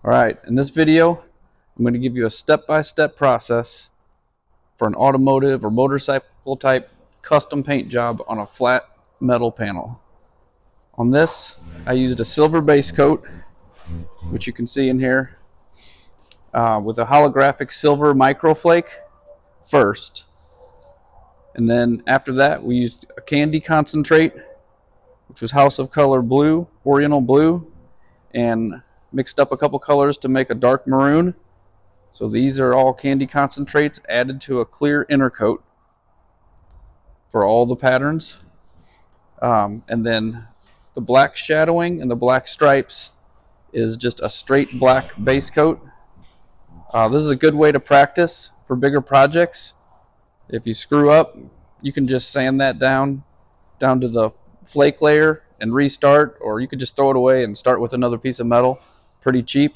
Alright, in this video, I'm going to give you a step-by-step process for an automotive or motorcycle type custom paint job on a flat metal panel. On this, I used a silver base coat, which you can see in here, with a holographic silver MetalFlake first. And then after that, we used a candy concentrate, which was House of Color blue, Oriental blue, and mixed up a couple colors to make a dark maroon. So these are all candy concentrates added to a clear inner coat for all the patterns. And then the black shadowing and the black stripes is just a straight black base coat. This is a good way to practice for bigger projects. If you screw up, you can just sand that down to the flake layer and restart, or you could just throw it away and start with another piece of metal. Pretty cheap.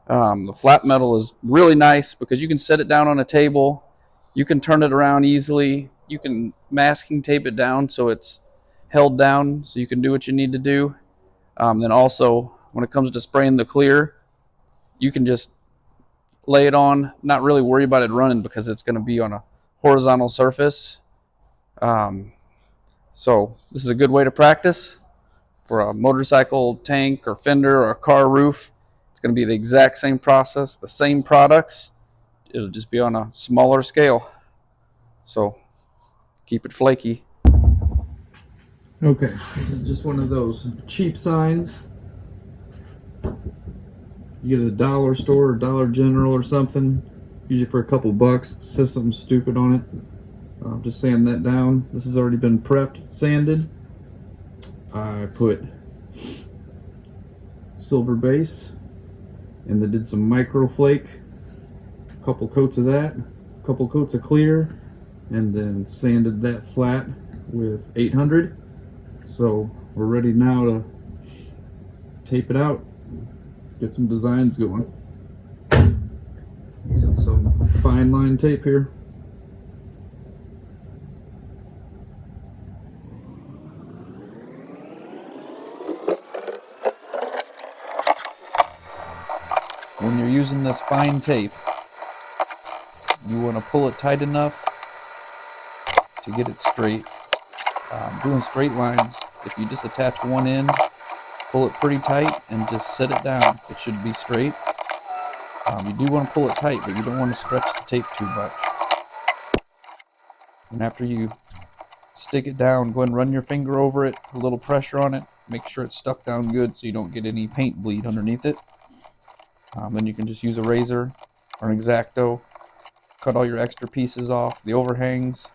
The flat metal is really nice because you can set it down on a table, you can turn it around easily, you can masking tape it down so it's held down so you can do what you need to do. Then also, when it comes to spraying the clear, you can just lay it on, not really worry about it running because it's going to be on a horizontal surface. So this is a good way to practice for a motorcycle tank or fender or a car roof. It's going to be the exact same process, the same products. It'll just be on a smaller scale. So keep it flaky. Okay, this is just one of those cheap signs. You get at a dollar store or Dollar General or something, usually for a couple bucks. It says something stupid on it. Just sand that down. This has already been prepped, sanded. I put silver base, and then did some MetalFlake. A couple coats of that, a couple coats of clear, and then sanded that flat with 800. So we're ready now to tape it out, get some designs going. Using some fine line tape here. When you're using this fine tape, you want to pull it tight enough to get it straight. Doing straight lines, if you just attach one end, pull it pretty tight and just set it down, it should be straight. You do want to pull it tight, but you don't want to stretch the tape too much. And after you stick it down, go ahead and run your finger over it, a little pressure on it, make sure it's stuck down good so you don't get any paint bleed underneath it. Then you can just use a razor or an X-Acto, cut all your extra pieces off, the overhangs,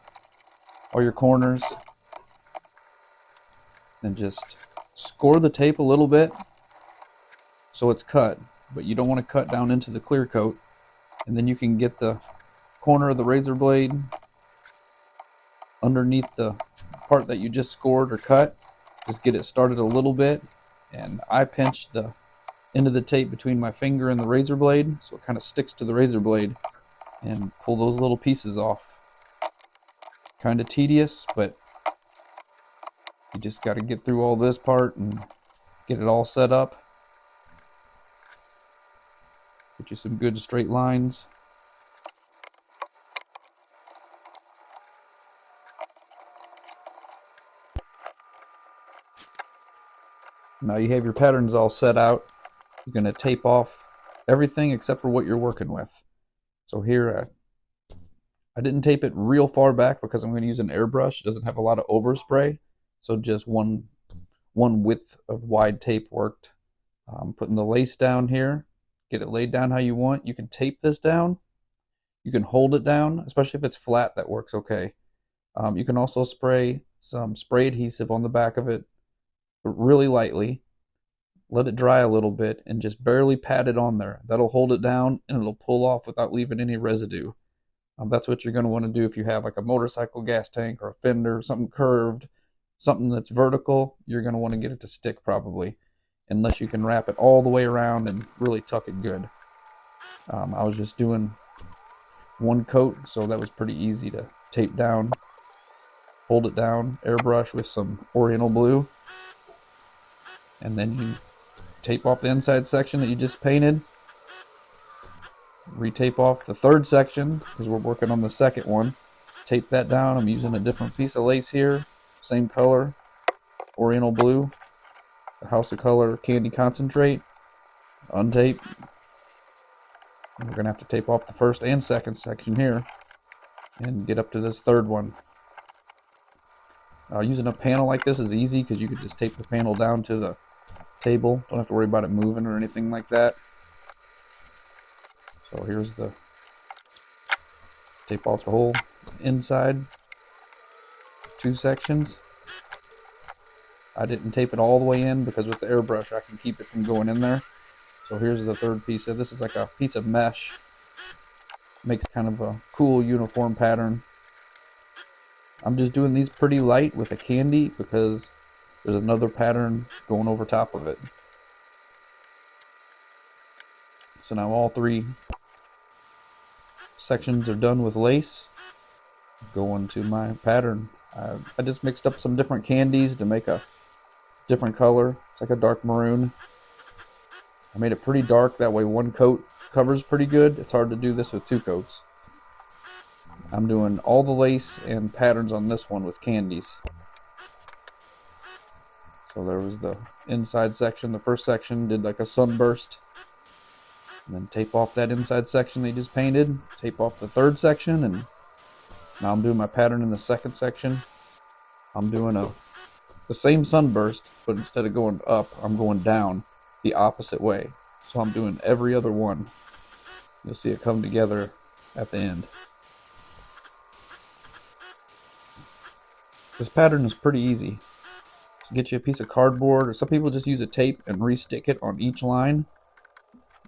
all your corners. Then just score the tape a little bit so it's cut, but you don't want to cut down into the clear coat. And then you can get the corner of the razor blade underneath the part that you just scored or cut. Just get it started a little bit, and I pinch the end of the tape between my finger and the razor blade so it kind of sticks to the razor blade, and pull those little pieces off. Kind of tedious, but you just got to get through all this part and get it all set up. Get you some good straight lines. Now you have your patterns all set out. You're going to tape off everything except for what you're working with. So here, I didn't tape it real far back because I'm going to use an airbrush. It doesn't have a lot of overspray. So just one width of wide tape worked. Putting the lace down here, get it laid down how you want. You can tape this down. You can hold it down, especially if it's flat, that works okay. You can also spray some spray adhesive on the back of it, but really lightly. Let it dry a little bit and just barely pat it on there. That'll hold it down and it'll pull off without leaving any residue. That's what you're going to want to do if you have like a motorcycle gas tank or a fender, something curved. Something that's vertical, you're going to want to get it to stick probably, unless you can wrap it all the way around and really tuck it good. I was just doing one coat, so that was pretty easy to tape down, hold it down, airbrush with some Oriental blue, and then you tape off the inside section that you just painted. Retape off the third section because we're working on the second one. Tape that down. I'm using a different piece of lace here, same color, Oriental blue, the House of Color candy concentrate. Untape. And we're gonna have to tape off the first and second section here and get up to this third one. Using a panel like this is easy because you could just tape the panel down to the table. Don't have to worry about it moving or anything like that. So here's the tape off the whole inside 2 sections. I didn't tape it all the way in because with the airbrush I can keep it from going in there. So here's the third piece. This is like a piece of mesh. Makes kind of a cool uniform pattern. I'm just doing these pretty light with a candy because there's another pattern going over top of it. So now all 3 sections are done with lace. Going to my pattern. I just mixed up some different candies to make a different color. It's like a dark maroon. I made it pretty dark, that way 1 coat covers pretty good. It's hard to do this with 2 coats. I'm doing all the lace and patterns on this one with candies. So there was the inside section. The first section did like a sunburst. And then tape off that inside section they just painted. Tape off the third section, and now I'm doing my pattern in the second section. I'm doing the same sunburst, but instead of going up, I'm going down the opposite way. So I'm doing every other one. You'll see it come together at the end. This pattern is pretty easy. Just get you a piece of cardboard, or some people just use a tape and re-stick it on each line.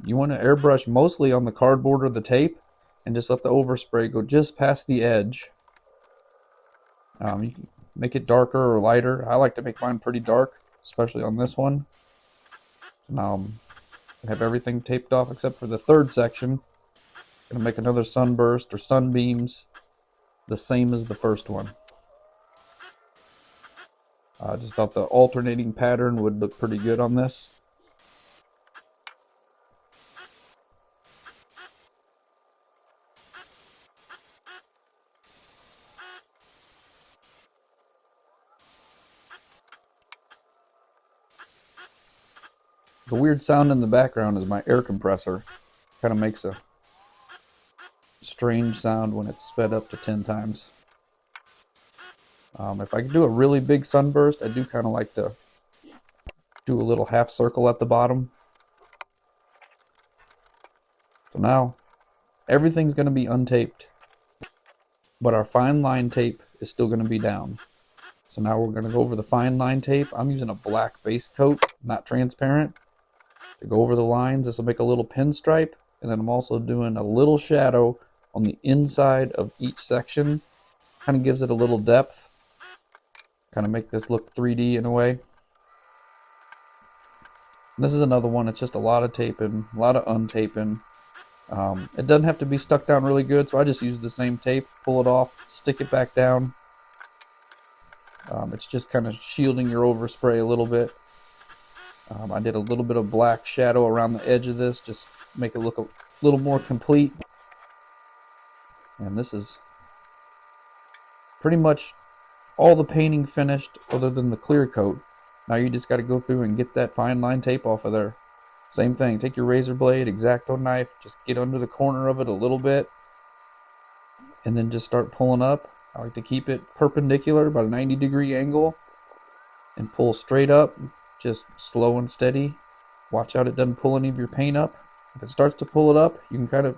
You want to airbrush mostly on the cardboard or the tape and just let the overspray go just past the edge. You can make it darker or lighter. I like to make mine pretty dark, especially on this one. So now I have everything taped off except for the third section. I'm going to make another sunburst or sunbeams the same as the first one. I just thought the alternating pattern would look pretty good on this. The weird sound in the background is my air compressor. Kind of makes a strange sound when it's sped up to 10 times. If I could do a really big sunburst, I do kind of like to do a little half circle at the bottom. So now everything's going to be untaped, but our fine line tape is still going to be down. So now we're going to go over the fine line tape. I'm using a black base coat, not transparent, to go over the lines. This will make a little pinstripe, and then I'm also doing a little shadow on the inside of each section. Kind of gives it a little depth. Kind of make this look 3D in a way. And this is another one. It's just a lot of taping, a lot of untaping. It doesn't have to be stuck down really good, so I just use the same tape, pull it off, stick it back down. It's just kind of shielding your overspray a little bit. I did a little bit of black shadow around the edge of this, just make it look a little more complete. And this is pretty much all the painting finished other than the clear coat. Now you just got to go through and get that fine line tape off of there. Same thing, take your razor blade, X-Acto knife, just get under the corner of it a little bit, and then just start pulling up. I like to keep it perpendicular, about a 90-degree angle, and pull straight up, just slow and steady. Watch out it doesn't pull any of your paint up. If it starts to pull it up, you can kind of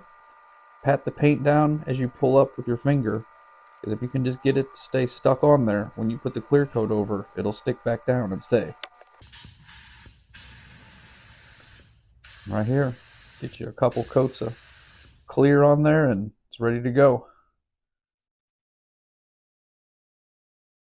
pat the paint down as you pull up with your finger. Because if you can just get it to stay stuck on there, when you put the clear coat over, it'll stick back down and stay. Right here, get you a couple coats of clear on there and it's ready to go.